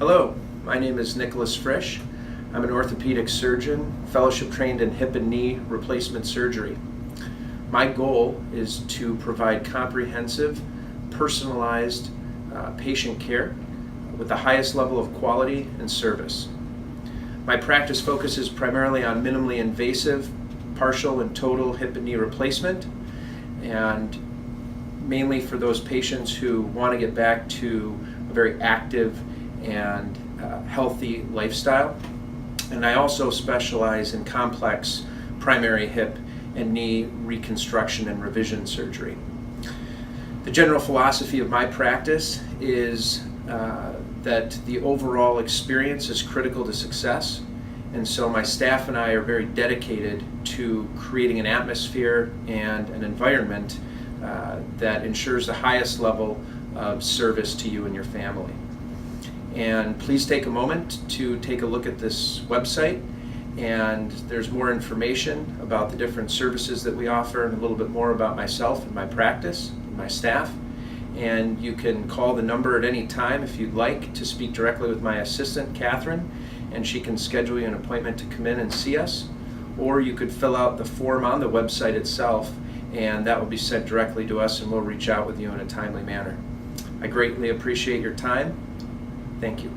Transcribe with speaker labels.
Speaker 1: Hello, my name is Nicholas Frisch. I'm an orthopedic surgeon, fellowship trained in hip and knee replacement surgery. My goal is to provide comprehensive, personalized patient care with the highest level of quality and service. My practice focuses primarily on minimally invasive, partial and total hip and knee replacement, and mainly for those patients who want to get back to a very active and healthy lifestyle. And I also specialize in complex primary hip and knee reconstruction and revision surgery. The general philosophy of my practice is that the overall experience is critical to success, and so my staff and I are very dedicated to creating an atmosphere and an environment that ensures the highest level of service to you and your family. And please take a moment to take a look at this website, and there's more information about the different services that we offer and a little bit more about myself and my practice and my staff. And you can call the number at any time if you'd like to speak directly with my assistant, Catherine, and she can schedule you an appointment to come in and see us. Or you could fill out the form on the website itself, and that will be sent directly to us, and we'll reach out with you in a timely manner. I greatly appreciate your time. Thank you.